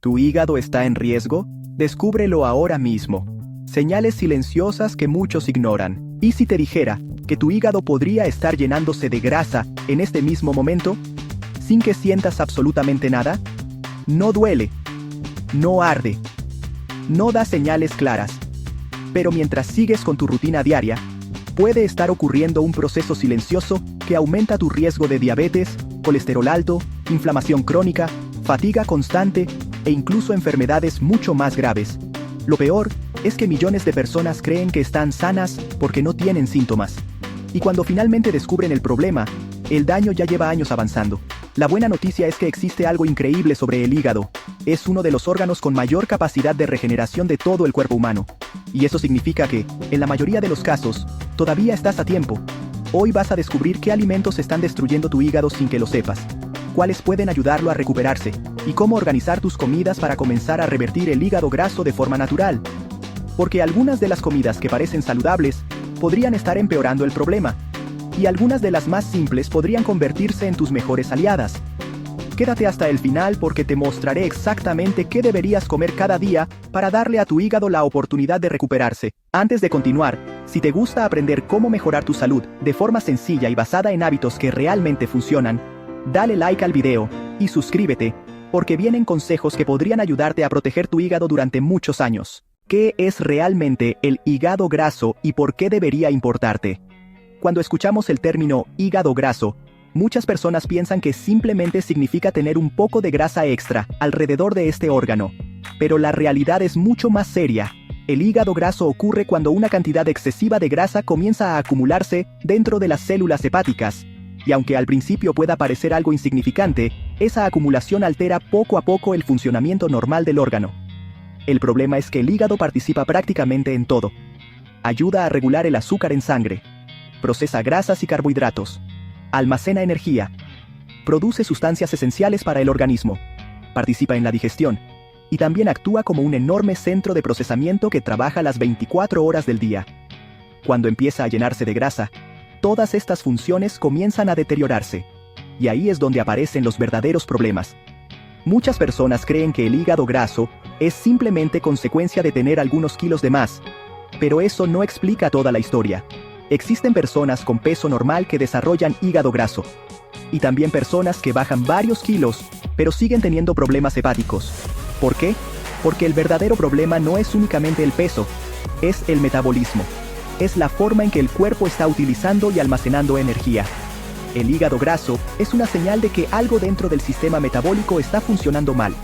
¿Tu hígado está en riesgo? Descúbrelo ahora mismo. Señales silenciosas que muchos ignoran. ¿Y si te dijera que tu hígado podría estar llenándose de grasa en este mismo momento, sin que sientas absolutamente nada? No duele, no arde, no da señales claras. Pero mientras sigues con tu rutina diaria, puede estar ocurriendo un proceso silencioso que aumenta tu riesgo de diabetes, colesterol alto, inflamación crónica, fatiga constante e incluso enfermedades mucho más graves. Lo peor es que millones de personas creen que están sanas porque no tienen síntomas. Y cuando finalmente descubren el problema, el daño ya lleva años avanzando. La buena noticia es que existe algo increíble sobre el hígado. Es uno de los órganos con mayor capacidad de regeneración de todo el cuerpo humano. Y eso significa que, en la mayoría de los casos, todavía estás a tiempo. Hoy vas a descubrir qué alimentos están destruyendo tu hígado sin que lo sepas, cuáles pueden ayudarlo a recuperarse, y cómo organizar tus comidas para comenzar a revertir el hígado graso de forma natural. Porque algunas de las comidas que parecen saludables podrían estar empeorando el problema, y algunas de las más simples podrían convertirse en tus mejores aliadas. Quédate hasta el final porque te mostraré exactamente qué deberías comer cada día para darle a tu hígado la oportunidad de recuperarse. Antes de continuar, si te gusta aprender cómo mejorar tu salud de forma sencilla y basada en hábitos que realmente funcionan, dale like al video y suscríbete, porque vienen consejos que podrían ayudarte a proteger tu hígado durante muchos años. ¿Qué es realmente el hígado graso y por qué debería importarte? Cuando escuchamos el término hígado graso, muchas personas piensan que simplemente significa tener un poco de grasa extra alrededor de este órgano. Pero la realidad es mucho más seria. El hígado graso ocurre cuando una cantidad excesiva de grasa comienza a acumularse dentro de las células hepáticas. Y aunque al principio pueda parecer algo insignificante, esa acumulación altera poco a poco el funcionamiento normal del órgano. El problema es que el hígado participa prácticamente en todo. Ayuda a regular el azúcar en sangre, procesa grasas y carbohidratos, almacena energía, produce sustancias esenciales para el organismo, participa en la digestión, y también actúa como un enorme centro de procesamiento que trabaja las 24 horas del día. Cuando empieza a llenarse de grasa, todas estas funciones comienzan a deteriorarse, y ahí es donde aparecen los verdaderos problemas. Muchas personas creen que el hígado graso es simplemente consecuencia de tener algunos kilos de más, pero eso no explica toda la historia. Existen personas con peso normal que desarrollan hígado graso, y también personas que bajan varios kilos, pero siguen teniendo problemas hepáticos. ¿Por qué? Porque el verdadero problema no es únicamente el peso, es el metabolismo. Es la forma en que el cuerpo está utilizando y almacenando energía. El hígado graso es una señal de que algo dentro del sistema metabólico está funcionando mal,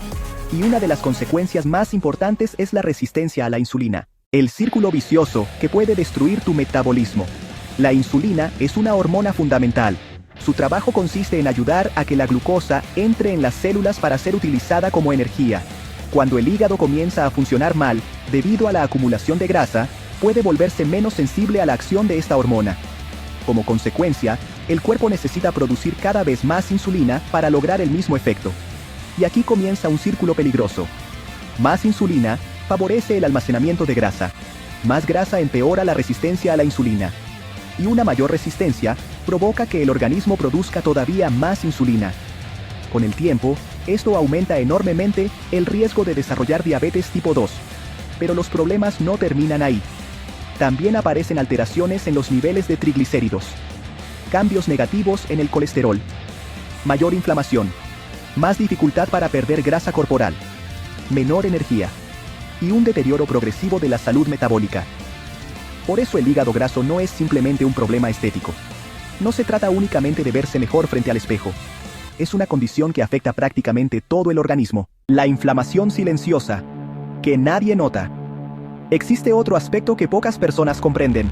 y una de las consecuencias más importantes es la resistencia a la insulina. El círculo vicioso que puede destruir tu metabolismo. La insulina es una hormona fundamental. Su trabajo consiste en ayudar a que la glucosa entre en las células para ser utilizada como energía. Cuando el hígado comienza a funcionar mal, debido a la acumulación de grasa, puede volverse menos sensible a la acción de esta hormona. Como consecuencia, el cuerpo necesita producir cada vez más insulina para lograr el mismo efecto. Y aquí comienza un círculo peligroso. Más insulina favorece el almacenamiento de grasa. Más grasa empeora la resistencia a la insulina. Y una mayor resistencia provoca que el organismo produzca todavía más insulina. Con el tiempo, esto aumenta enormemente el riesgo de desarrollar diabetes tipo 2. Pero los problemas no terminan ahí. También aparecen alteraciones en los niveles de triglicéridos, cambios negativos en el colesterol, mayor inflamación, más dificultad para perder grasa corporal, menor energía, y un deterioro progresivo de la salud metabólica. Por eso el hígado graso no es simplemente un problema estético. No se trata únicamente de verse mejor frente al espejo. Es una condición que afecta prácticamente todo el organismo. La inflamación silenciosa, que nadie nota. Existe otro aspecto que pocas personas comprenden.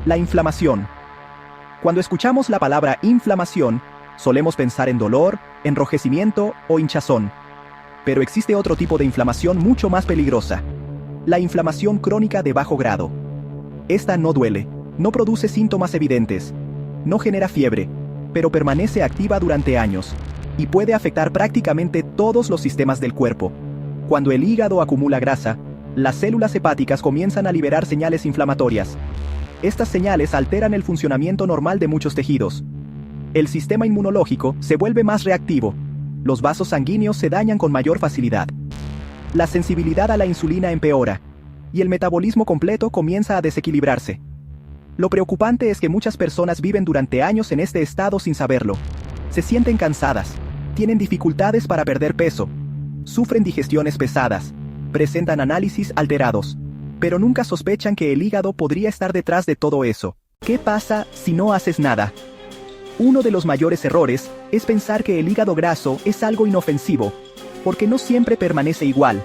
La inflamación. Cuando escuchamos la palabra inflamación, solemos pensar en dolor, enrojecimiento o hinchazón. Pero existe otro tipo de inflamación mucho más peligrosa. La inflamación crónica de bajo grado. Esta no duele, no produce síntomas evidentes, no genera fiebre, pero permanece activa durante años, y puede afectar prácticamente todos los sistemas del cuerpo. Cuando el hígado acumula grasa, las células hepáticas comienzan a liberar señales inflamatorias. Estas señales alteran el funcionamiento normal de muchos tejidos. El sistema inmunológico se vuelve más reactivo. Los vasos sanguíneos se dañan con mayor facilidad. la sensibilidad a la insulina empeora, y el metabolismo completo comienza a desequilibrarse. Lo preocupante es que muchas personas viven durante años en este estado sin saberlo. Se sienten cansadas, tienen dificultades para perder peso, sufren digestiones pesadas, presentan análisis alterados, pero nunca sospechan que el hígado podría estar detrás de todo eso. ¿Qué pasa si no haces nada? Uno de los mayores errores es pensar que el hígado graso es algo inofensivo, porque no siempre permanece igual.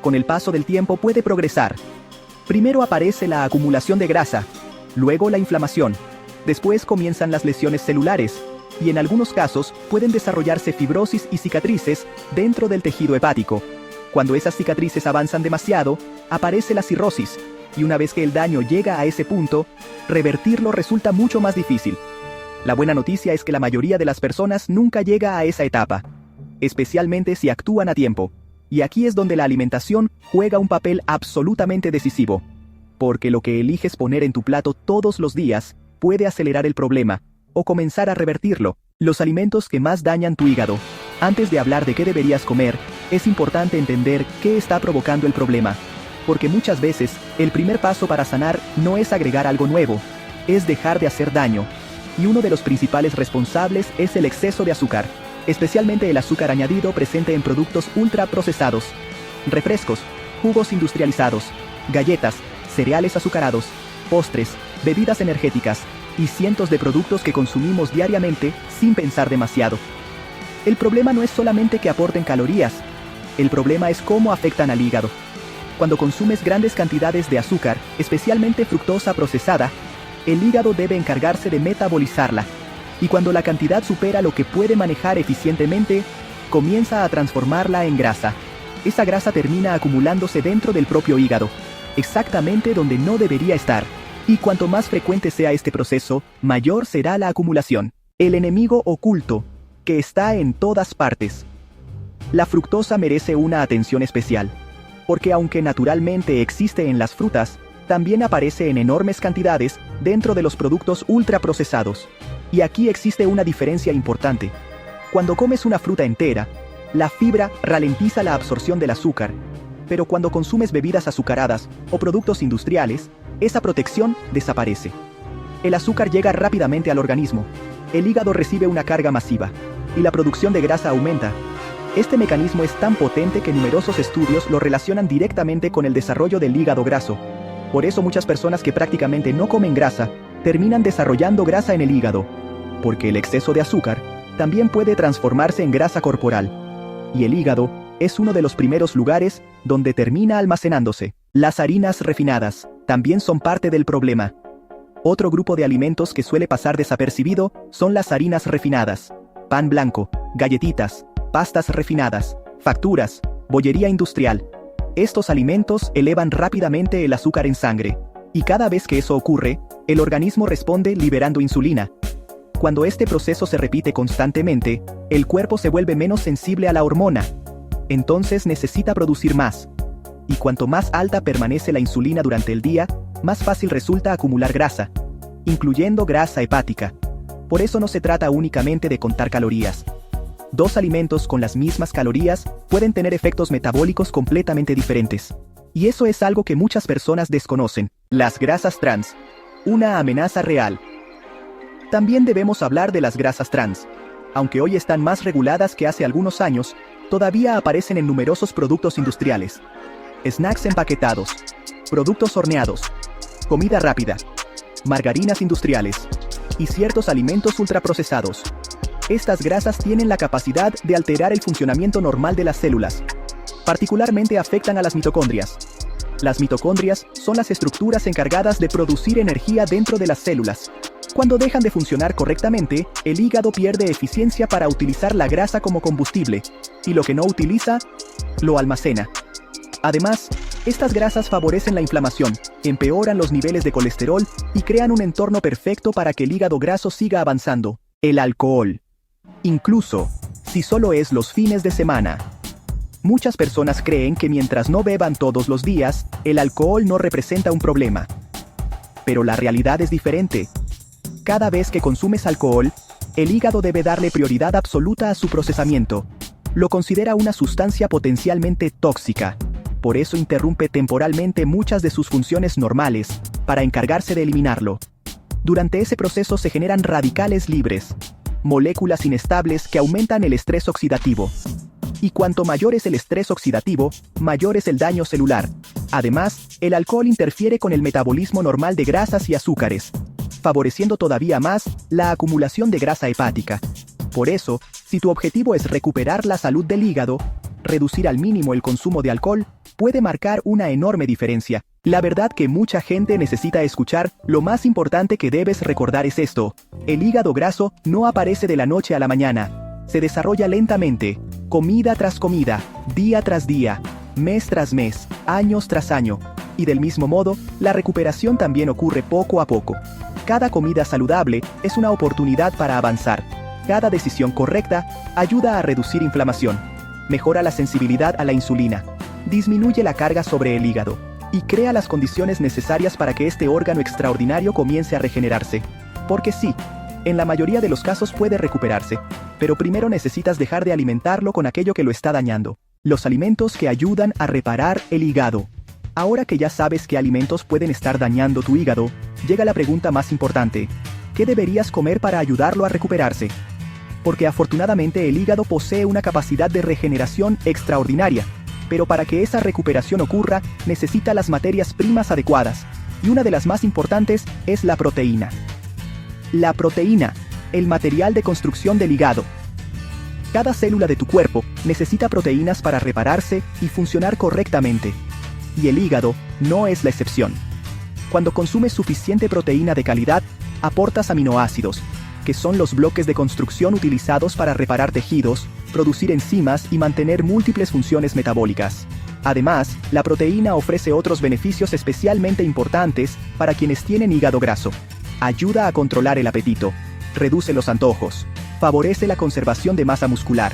Con el paso del tiempo puede progresar. Primero aparece la acumulación de grasa, luego la inflamación, después comienzan las lesiones celulares, y en algunos casos pueden desarrollarse fibrosis y cicatrices dentro del tejido hepático. Cuando esas cicatrices avanzan demasiado, aparece la cirrosis, y una vez que el daño llega a ese punto, revertirlo resulta mucho más difícil. La buena noticia es que la mayoría de las personas nunca llega a esa etapa, especialmente si actúan a tiempo. Y aquí es donde la alimentación juega un papel absolutamente decisivo. Porque lo que eliges poner en tu plato todos los días puede acelerar el problema, o comenzar a revertirlo. Los alimentos que más dañan tu hígado. Antes de hablar de qué deberías comer, es importante entender qué está provocando el problema. Porque muchas veces, el primer paso para sanar no es agregar algo nuevo, es dejar de hacer daño. Y uno de los principales responsables es el exceso de azúcar, especialmente el azúcar añadido presente en productos ultraprocesados, refrescos, jugos industrializados, galletas, cereales azucarados, postres, bebidas energéticas, y cientos de productos que consumimos diariamente sin pensar demasiado. El problema no es solamente que aporten calorías, el problema es cómo afectan al hígado. Cuando consumes grandes cantidades de azúcar, especialmente fructosa procesada, el hígado debe encargarse de metabolizarla, y cuando la cantidad supera lo que puede manejar eficientemente, comienza a transformarla en grasa. Esa grasa termina acumulándose dentro del propio hígado, exactamente donde no debería estar. Y cuanto más frecuente sea este proceso, mayor será la acumulación. El enemigo oculto, que está en todas partes. La fructosa merece una atención especial, porque aunque naturalmente existe en las frutas, también aparece en enormes cantidades dentro de los productos ultraprocesados. Y aquí existe una diferencia importante. Cuando comes una fruta entera, la fibra ralentiza la absorción del azúcar, pero cuando consumes bebidas azucaradas o productos industriales, esa protección desaparece. El azúcar llega rápidamente al organismo, el hígado recibe una carga masiva, y la producción de grasa aumenta. Este mecanismo es tan potente que numerosos estudios lo relacionan directamente con el desarrollo del hígado graso. Por eso muchas personas que prácticamente no comen grasa, terminan desarrollando grasa en el hígado, porque el exceso de azúcar también puede transformarse en grasa corporal. Y el hígado es uno de los primeros lugares donde termina almacenándose. Las harinas refinadas también son parte del problema. Otro grupo de alimentos que suele pasar desapercibido son las harinas refinadas, pan blanco, galletitas, pastas refinadas, facturas, bollería industrial. Estos alimentos elevan rápidamente el azúcar en sangre, y cada vez que eso ocurre, el organismo responde liberando insulina. Cuando este proceso se repite constantemente, el cuerpo se vuelve menos sensible a la hormona. Entonces necesita producir más. Y cuanto más alta permanece la insulina durante el día, más fácil resulta acumular grasa, incluyendo grasa hepática. Por eso no se trata únicamente de contar calorías. Dos alimentos con las mismas calorías pueden tener efectos metabólicos completamente diferentes. Y eso es algo que muchas personas desconocen. Las grasas trans. Una amenaza real. También debemos hablar de las grasas trans. Aunque hoy están más reguladas que hace algunos años, todavía aparecen en numerosos productos industriales. Snacks empaquetados, productos horneados, comida rápida, margarinas industriales y ciertos alimentos ultraprocesados. Estas grasas tienen la capacidad de alterar el funcionamiento normal de las células. Particularmente afectan a las mitocondrias. Las mitocondrias son las estructuras encargadas de producir energía dentro de las células. Cuando dejan de funcionar correctamente, el hígado pierde eficiencia para utilizar la grasa como combustible, y lo que no utiliza, lo almacena. Además, estas grasas favorecen la inflamación, empeoran los niveles de colesterol y crean un entorno perfecto para que el hígado graso siga avanzando. El alcohol. Incluso, si solo es los fines de semana. Muchas personas creen que mientras no beban todos los días, el alcohol no representa un problema. Pero la realidad es diferente. Cada vez que consumes alcohol, el hígado debe darle prioridad absoluta a su procesamiento. Lo considera una sustancia potencialmente tóxica. Por eso interrumpe temporalmente muchas de sus funciones normales, para encargarse de eliminarlo. Durante ese proceso se generan radicales libres, moléculas inestables que aumentan el estrés oxidativo. Y cuanto mayor es el estrés oxidativo, mayor es el daño celular. Además, el alcohol interfiere con el metabolismo normal de grasas y azúcares, favoreciendo todavía más la acumulación de grasa hepática. Por eso, si tu objetivo es recuperar la salud del hígado, reducir al mínimo el consumo de alcohol puede marcar una enorme diferencia. La verdad que mucha gente necesita escuchar, lo más importante que debes recordar es esto: el hígado graso no aparece de la noche a la mañana. Se desarrolla lentamente, comida tras comida, día tras día, mes tras mes, años tras año. Y del mismo modo, la recuperación también ocurre poco a poco. Cada comida saludable es una oportunidad para avanzar. Cada decisión correcta ayuda a reducir inflamación, mejora la sensibilidad a la insulina, disminuye la carga sobre el hígado y crea las condiciones necesarias para que este órgano extraordinario comience a regenerarse. Porque sí, en la mayoría de los casos puede recuperarse, pero primero necesitas dejar de alimentarlo con aquello que lo está dañando. Los alimentos que ayudan a reparar el hígado. Ahora que ya sabes qué alimentos pueden estar dañando tu hígado, llega la pregunta más importante: ¿qué deberías comer para ayudarlo a recuperarse? Porque afortunadamente el hígado posee una capacidad de regeneración extraordinaria, pero para que esa recuperación ocurra, necesita las materias primas adecuadas, y una de las más importantes es la proteína. La proteína, el material de construcción del hígado. Cada célula de tu cuerpo necesita proteínas para repararse y funcionar correctamente. Y el hígado no es la excepción. Cuando consumes suficiente proteína de calidad, aportas aminoácidos, que son los bloques de construcción utilizados para reparar tejidos, producir enzimas y mantener múltiples funciones metabólicas. Además, la proteína ofrece otros beneficios especialmente importantes para quienes tienen hígado graso. Ayuda a controlar el apetito, reduce los antojos, favorece la conservación de masa muscular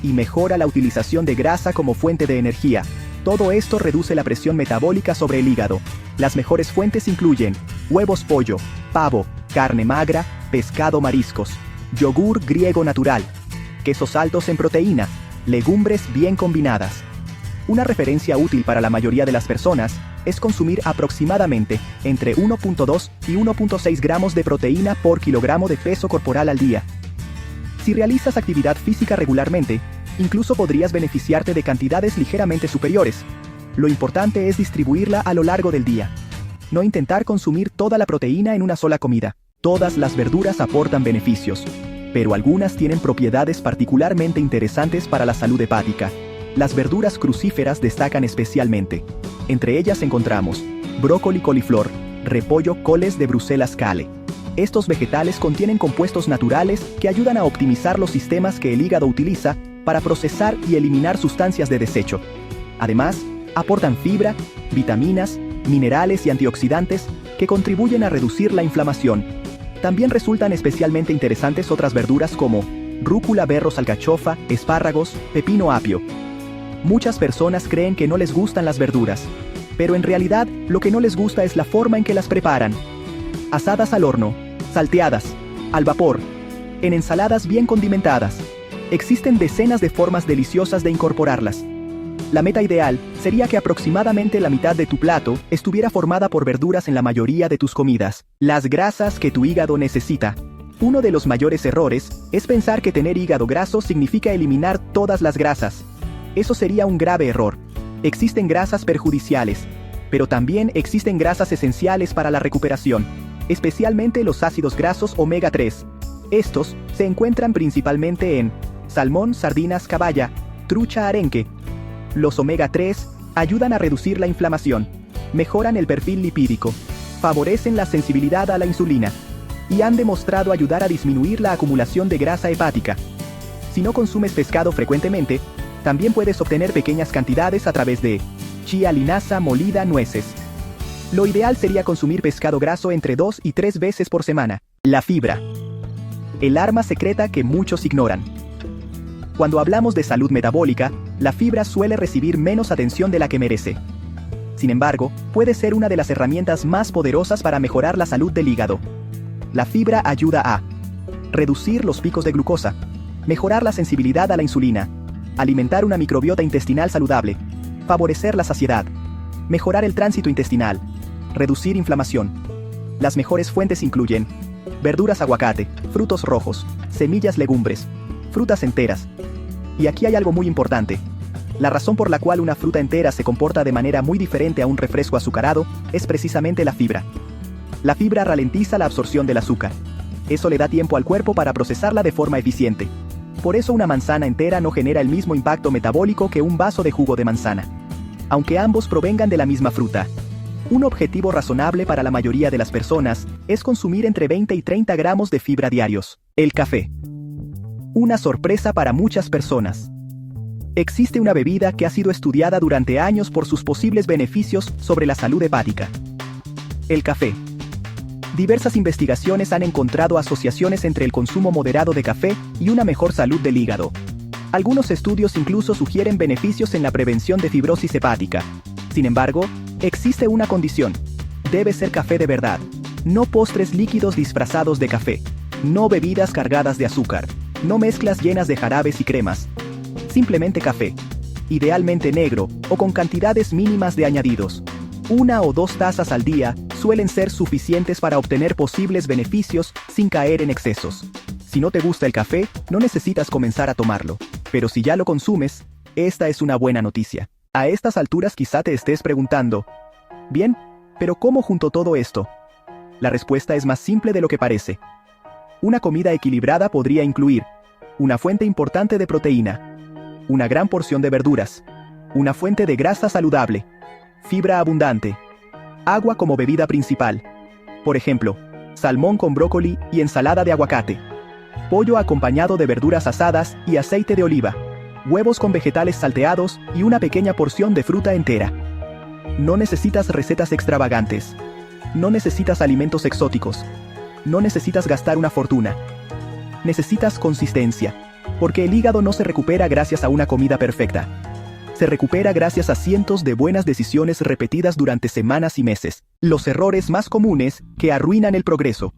y mejora la utilización de grasa como fuente de energía. Todo esto reduce la presión metabólica sobre el hígado. Las mejores fuentes incluyen huevos, pollo, pavo, carne magra, pescado, mariscos, yogur griego natural, quesos altos en proteína, legumbres bien combinadas. Una referencia útil para la mayoría de las personas es consumir aproximadamente entre 1.2 y 1.6 gramos de proteína por kilogramo de peso corporal al día. Si realizas actividad física regularmente, incluso podrías beneficiarte de cantidades ligeramente superiores. Lo importante es distribuirla a lo largo del día. No intentar consumir toda la proteína en una sola comida. Todas las verduras aportan beneficios, pero algunas tienen propiedades particularmente interesantes para la salud hepática. Las verduras crucíferas destacan especialmente. Entre ellas encontramos brócoli, coliflor, repollo, coles de Bruselas, kale. Estos vegetales contienen compuestos naturales que ayudan a optimizar los sistemas que el hígado utiliza para procesar y eliminar sustancias de desecho. Además, aportan fibra, vitaminas, minerales y antioxidantes que contribuyen a reducir la inflamación. También resultan especialmente interesantes otras verduras como rúcula, berros, alcachofa, espárragos, pepino, apio. Muchas personas creen que no les gustan las verduras, pero en realidad lo que no les gusta es la forma en que las preparan. Asadas al horno, salteadas, al vapor, en ensaladas bien condimentadas. Existen decenas de formas deliciosas de incorporarlas. La meta ideal sería que aproximadamente la mitad de tu plato estuviera formada por verduras en la mayoría de tus comidas. Las grasas que tu hígado necesita. Uno de los mayores errores es pensar que tener hígado graso significa eliminar todas las grasas. Eso sería un grave error. Existen grasas perjudiciales, pero también existen grasas esenciales para la recuperación, especialmente los ácidos grasos omega 3. Estos se encuentran principalmente en salmón, sardinas, caballa, trucha, arenque. Los omega 3 ayudan a reducir la inflamación, mejoran el perfil lipídico, favorecen la sensibilidad a la insulina y han demostrado ayudar a disminuir la acumulación de grasa hepática. Si no consumes pescado frecuentemente, también puedes obtener pequeñas cantidades a través de chía, linaza, molida, nueces. Lo ideal sería consumir pescado graso entre 2 y 3 veces por semana. La fibra. El arma secreta que muchos ignoran. Cuando hablamos de salud metabólica, la fibra suele recibir menos atención de la que merece. Sin embargo, puede ser una de las herramientas más poderosas para mejorar la salud del hígado. La fibra ayuda a reducir los picos de glucosa, mejorar la sensibilidad a la insulina, alimentar una microbiota intestinal saludable, favorecer la saciedad, mejorar el tránsito intestinal, reducir inflamación. Las mejores fuentes incluyen verduras, aguacate, frutos rojos, semillas, legumbres, frutas enteras. Y aquí hay algo muy importante. La razón por la cual una fruta entera se comporta de manera muy diferente a un refresco azucarado es precisamente la fibra. La fibra ralentiza la absorción del azúcar. Eso le da tiempo al cuerpo para procesarla de forma eficiente. Por eso una manzana entera no genera el mismo impacto metabólico que un vaso de jugo de manzana. Aunque ambos provengan de la misma fruta. Un objetivo razonable para la mayoría de las personas es consumir entre 20 y 30 gramos de fibra diarios. El café. Una sorpresa para muchas personas. Existe una bebida que ha sido estudiada durante años por sus posibles beneficios sobre la salud hepática. El café. Diversas investigaciones han encontrado asociaciones entre el consumo moderado de café y una mejor salud del hígado. Algunos estudios incluso sugieren beneficios en la prevención de fibrosis hepática. Sin embargo, existe una condición. Debe ser café de verdad. No postres líquidos disfrazados de café. No bebidas cargadas de azúcar. No mezclas llenas de jarabes y cremas. Simplemente café. Idealmente negro o con cantidades mínimas de añadidos. 1 o 2 tazas al día suelen ser suficientes para obtener posibles beneficios sin caer en excesos. Si no te gusta el café, no necesitas comenzar a tomarlo. Pero si ya lo consumes, esta es una buena noticia. A estas alturas quizá te estés preguntando, bien, pero ¿cómo junto todo esto? La respuesta es más simple de lo que parece. Una comida equilibrada podría incluir una fuente importante de proteína, una gran porción de verduras, una fuente de grasa saludable, fibra abundante, agua como bebida principal. Por ejemplo, salmón con brócoli y ensalada de aguacate, pollo acompañado de verduras asadas y aceite de oliva, huevos con vegetales salteados y una pequeña porción de fruta entera. No necesitas recetas extravagantes. No necesitas alimentos exóticos. No necesitas gastar una fortuna. Necesitas consistencia, porque el hígado no se recupera gracias a una comida perfecta. Se recupera gracias a cientos de buenas decisiones repetidas durante semanas y meses, los errores más comunes que arruinan el progreso.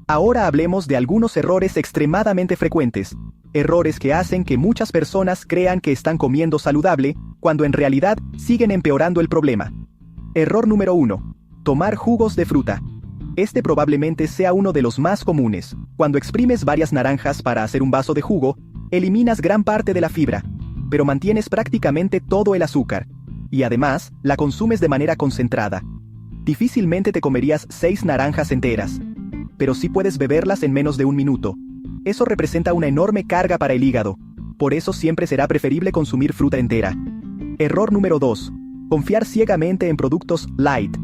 Ahora hablemos de algunos errores extremadamente frecuentes, errores que hacen que muchas personas crean que están comiendo saludable, cuando en realidad siguen empeorando el problema. Error número 1. Tomar jugos de fruta. Este probablemente sea uno de los más comunes. Cuando exprimes varias naranjas para hacer un vaso de jugo, eliminas gran parte de la fibra, pero mantienes prácticamente todo el azúcar. Y además, la consumes de manera concentrada. Difícilmente te comerías 6 naranjas enteras, pero sí puedes beberlas en menos de 1 minuto. Eso representa una enorme carga para el hígado. Por eso siempre será preferible consumir fruta entera. Error número 2. Confiar ciegamente en productos light.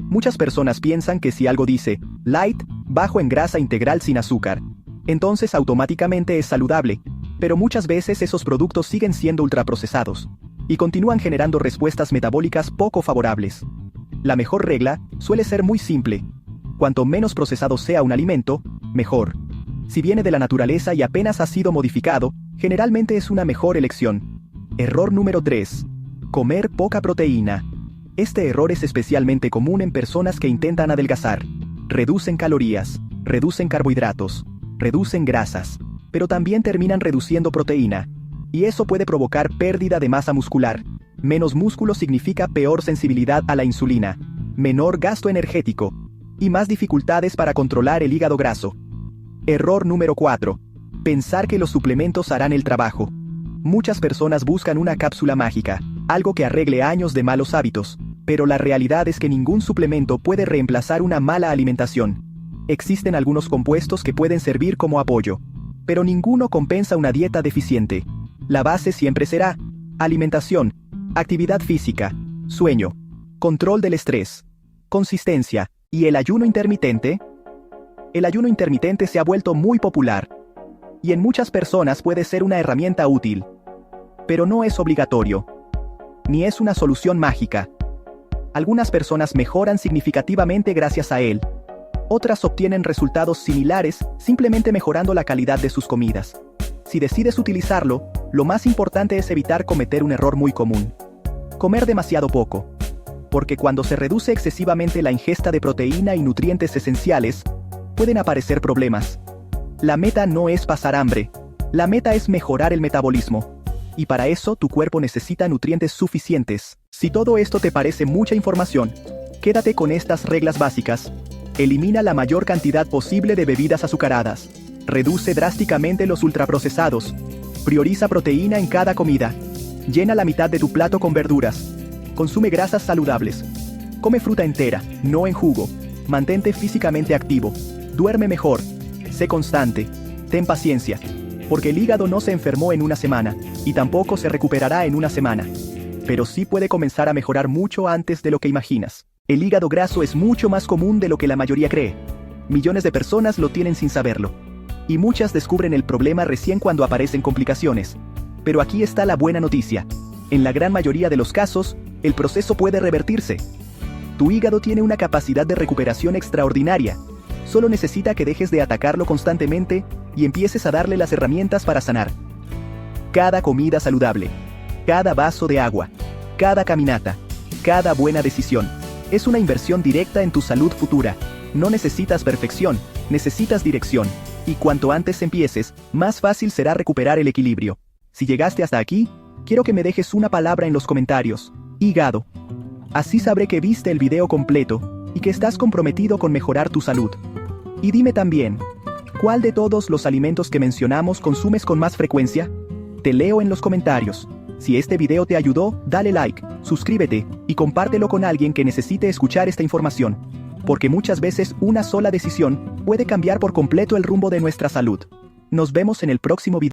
Muchas personas piensan que si algo dice light, bajo en grasa integral sin azúcar, entonces automáticamente es saludable. Pero muchas veces esos productos siguen siendo ultraprocesados y continúan generando respuestas metabólicas poco favorables. La mejor regla suele ser muy simple. Cuanto menos procesado sea un alimento, mejor. Si viene de la naturaleza y apenas ha sido modificado, generalmente es una mejor elección. Error número 3. Comer poca proteína. Este error es especialmente común en personas que intentan adelgazar. Reducen calorías, reducen carbohidratos, reducen grasas, pero también terminan reduciendo proteína. Y eso puede provocar pérdida de masa muscular. Menos músculo significa peor sensibilidad a la insulina, menor gasto energético y más dificultades para controlar el hígado graso. Error número 4. Pensar que los suplementos harán el trabajo. Muchas personas buscan una cápsula mágica, algo que arregle años de malos hábitos, pero la realidad es que ningún suplemento puede reemplazar una mala alimentación. Existen algunos compuestos que pueden servir como apoyo, pero ninguno compensa una dieta deficiente. La base siempre será alimentación, actividad física, sueño, control del estrés, consistencia y el ayuno intermitente. El ayuno intermitente se ha vuelto muy popular y en muchas personas puede ser una herramienta útil, pero no es obligatorio, ni es una solución mágica. Algunas personas mejoran significativamente gracias a él. Otras obtienen resultados similares simplemente mejorando la calidad de sus comidas. Si decides utilizarlo, lo más importante es evitar cometer un error muy común: comer demasiado poco. Porque cuando se reduce excesivamente la ingesta de proteína y nutrientes esenciales, pueden aparecer problemas. La meta no es pasar hambre, la meta es mejorar el metabolismo. y para eso tu cuerpo necesita nutrientes suficientes. Si todo esto te parece mucha información, quédate con estas reglas básicas. Elimina la mayor cantidad posible de bebidas azucaradas. Reduce drásticamente los ultraprocesados. Prioriza proteína en cada comida. Llena la mitad de tu plato con verduras. Consume grasas saludables. Come fruta entera, no en jugo. Mantente físicamente activo. Duerme mejor. Sé constante. Ten paciencia. Porque el hígado no se enfermó en una semana, y tampoco se recuperará en una semana. Pero sí puede comenzar a mejorar mucho antes de lo que imaginas. El hígado graso es mucho más común de lo que la mayoría cree. Millones de personas lo tienen sin saberlo. Y muchas descubren el problema recién cuando aparecen complicaciones. Pero aquí está la buena noticia. En la gran mayoría de los casos, el proceso puede revertirse. Tu hígado tiene una capacidad de recuperación extraordinaria. Solo necesita que dejes de atacarlo constantemente y empieces a darle las herramientas para sanar. Cada comida saludable, cada vaso de agua, cada caminata, cada buena decisión, es una inversión directa en tu salud futura. No necesitas perfección, necesitas dirección. Y cuanto antes empieces, más fácil será recuperar el equilibrio. Si llegaste hasta aquí, quiero que me dejes una palabra en los comentarios. Hígado. Así sabré que viste el video completo y que estás comprometido con mejorar tu salud. Y dime también, ¿cuál de todos los alimentos que mencionamos consumes con más frecuencia? Te leo en los comentarios. Si este video te ayudó, dale like, suscríbete y compártelo con alguien que necesite escuchar esta información. Porque muchas veces una sola decisión puede cambiar por completo el rumbo de nuestra salud. Nos vemos en el próximo video.